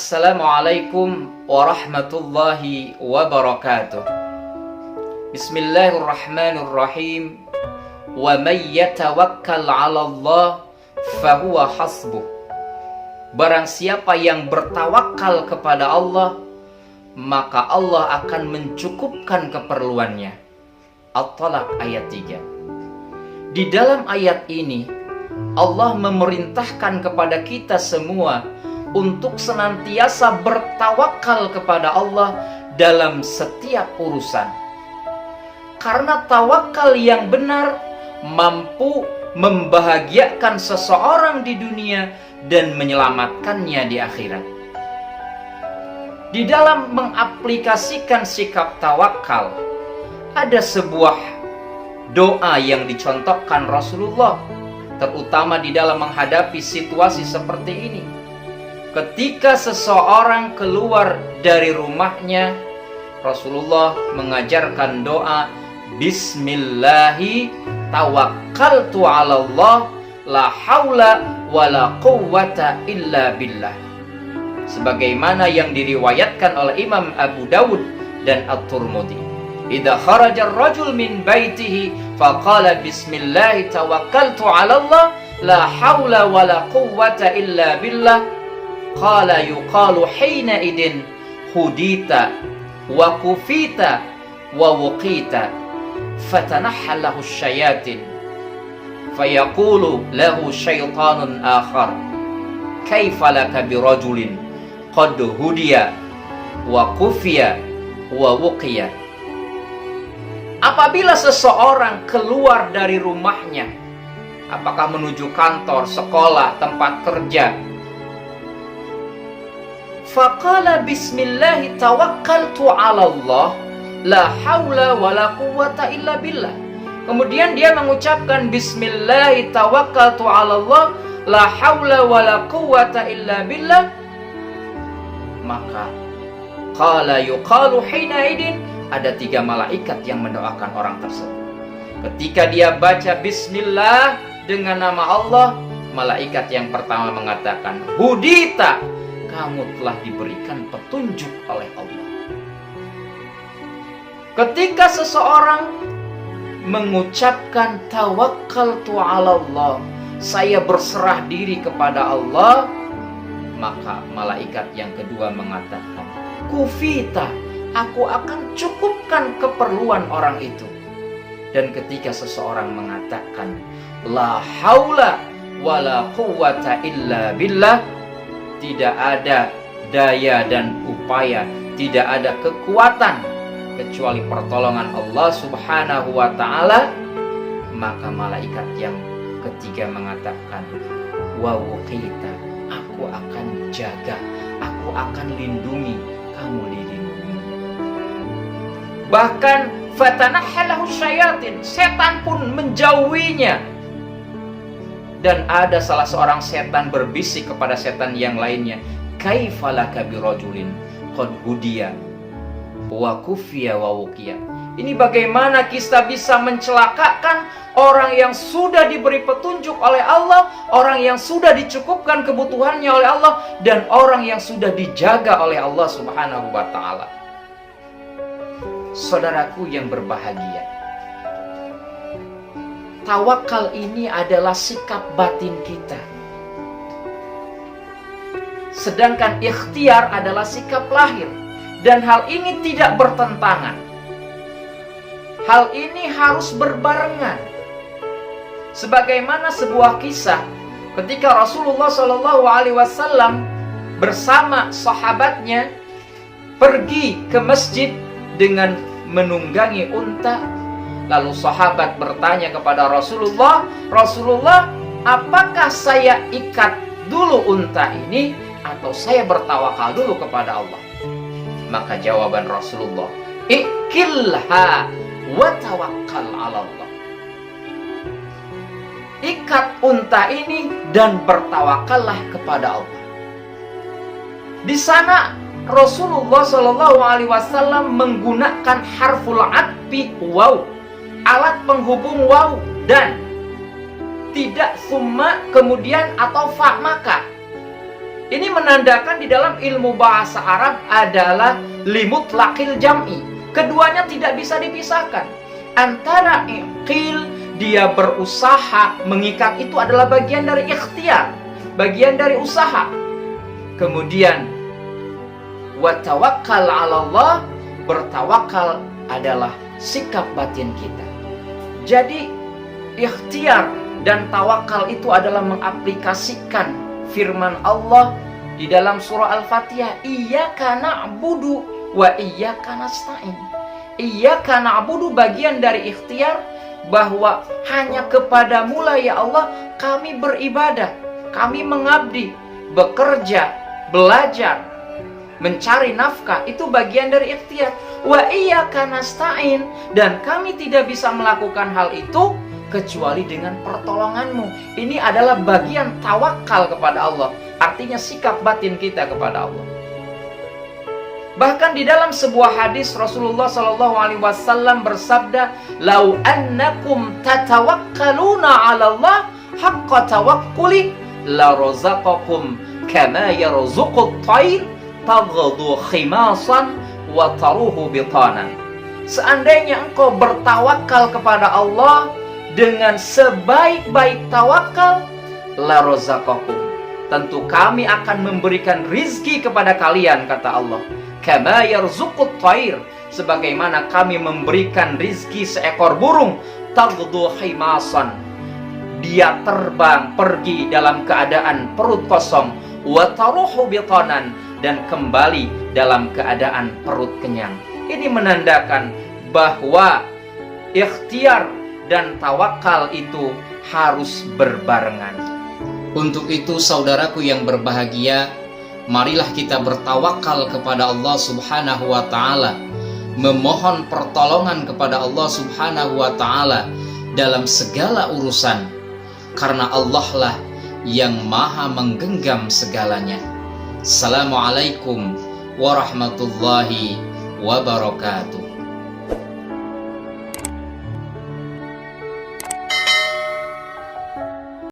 Assalamualaikum warahmatullahi wabarakatuh. Bismillahirrahmanirrahim. Wa may yatawakkal 'ala Allah fahuwa hasbuh. Barang siapa yang bertawakal kepada Allah, maka Allah akan mencukupkan keperluannya. At-Talaq ayat 3. Di dalam ayat ini Allah memerintahkan kepada kita semua untuk senantiasa bertawakal kepada Allah dalam setiap urusan. Karena tawakal yang benar mampu membahagiakan seseorang di dunia dan menyelamatkannya di akhirat. Di dalam mengaplikasikan sikap tawakal, ada sebuah doa yang dicontohkan Rasulullah, terutama di dalam menghadapi situasi seperti ini. Ketika seseorang keluar dari rumahnya, Rasulullah mengajarkan doa Bismillahi tawakkaltu 'ala Allah la haula wala quwwata illa billah. Sebagaimana yang diriwayatkan oleh Imam Abu Dawud dan At-Tirmidzi. Idza kharaja ar-rajul min baitihi faqala Bismillahi tawakkaltu 'ala Allah la haula wala quwwata illa billah. Qala yuqalu hina idin hudita wa kufita wa wuqita fatanahha lahu syayatin fayaqulu lahu syaitanun akhar kaifa laka birajulin qad hudiya wa kufiya wa wuqiya. Apabila seseorang keluar dari rumahnya, apakah menuju kantor, sekolah, tempat kerja, faqala bismillahi tawakkaltu 'ala Allah la haula wala quwwata illa billah. Kemudian dia mengucapkan bismillahi tawakkaltu 'ala Allah la haula wala quwwata illa billah, maka qala yuqalu hina idin, ada 3 malaikat yang mendoakan orang tersebut. Ketika dia baca bismillah dengan nama Allah, malaikat yang pertama mengatakan hudita, kamu telah diberikan petunjuk oleh Allah. Ketika seseorang mengucapkan tawakkaltu 'ala Allah, saya berserah diri kepada Allah, maka malaikat yang kedua mengatakan kufita, aku akan cukupkan keperluan orang itu. Dan ketika seseorang mengatakan la haula wala quwwata illa billah, tidak ada daya dan upaya, tidak ada kekuatan kecuali pertolongan Allah Subhanahu wa ta'ala, maka malaikat yang ketiga mengatakan wa wuqita, aku akan jaga, aku akan lindungi, kamu dilindungi. Bahkan fatanahha lahu syayatin, setan pun menjauhinya. Dan ada salah seorang setan berbisik kepada setan yang lainnya, kaifa laka birajulin qad hudiya wa kufiya wa wuqiya. Ini bagaimana kita bisa mencelakakan orang yang sudah diberi petunjuk oleh Allah, orang yang sudah dicukupkan kebutuhannya oleh Allah, dan orang yang sudah dijaga oleh Allah Subhanahu wa ta'ala. Saudaraku yang berbahagia, tawakal ini adalah sikap batin kita. Sedangkan ikhtiar adalah sikap lahir. Dan hal ini tidak bertentangan. Hal ini harus berbarengan. Sebagaimana sebuah kisah ketika Rasulullah SAW bersama sahabatnya pergi ke masjid dengan menunggangi unta. Lalu sahabat bertanya kepada Rasulullah, Rasulullah, apakah saya ikat dulu unta ini atau saya bertawakal dulu kepada Allah? Maka jawaban Rasulullah, ikilha wa tawakkal 'ala Allah. Ikat unta ini dan bertawakallah kepada Allah. Di sana Rasulullah SAW menggunakan harful atfi waw, alat penghubung waw, dan tidak summa kemudian atau fa maka. Ini menandakan di dalam ilmu bahasa Arab adalah limutlaqil jam'i. Keduanya tidak bisa dipisahkan. Antara iqil, dia berusaha mengikat, itu adalah bagian dari ikhtiar, bagian dari usaha. Kemudian wa tawakkal 'ala Allah, bertawakal adalah sikap batin kita. Jadi ikhtiar dan tawakal itu adalah mengaplikasikan firman Allah di dalam surah Al-Fatihah, iyyaka na'budu wa iyyaka nasta'in. Iyyaka na'budu bagian dari ikhtiar, bahwa hanya kepadamu lah ya Allah kami beribadah, kami mengabdi, bekerja, belajar, mencari nafkah, itu bagian dari ikhtiar. Wa iyyaka nasta'in, dan kami tidak bisa melakukan hal itu kecuali dengan pertolonganmu. Ini adalah bagian tawakal kepada Allah, artinya sikap batin kita kepada Allah. Bahkan di dalam sebuah hadis Rasulullah SAW bersabda, "Lau annakum tatawakkaluna 'ala Allah haqqa tawakkuli la razaqakum kama yarzuqut tayr taghdu khimasan wa taruhu bitanan." Seandainya engkau bertawakal kepada Allah dengan sebaik-baik tawakal, la razaqakum, tentu kami akan memberikan rizki kepada kalian, kata Allah. Kama yarzuqut tayr, sebagaimana kami memberikan rizki seekor burung, taghdu khimasan, dia terbang pergi dalam keadaan perut kosong, wa taruhu bitanan, dan kembali dalam keadaan perut kenyang. Ini menandakan bahwa ikhtiar dan tawakal itu harus berbarengan. Untuk itu saudaraku yang berbahagia, marilah kita bertawakal kepada Allah Subhanahu wa ta'ala, memohon pertolongan kepada Allah Subhanahu wa ta'ala dalam segala urusan, karena Allah lah yang maha menggenggam segalanya. Assalamualaikum warahmatullahi wabarakatuh.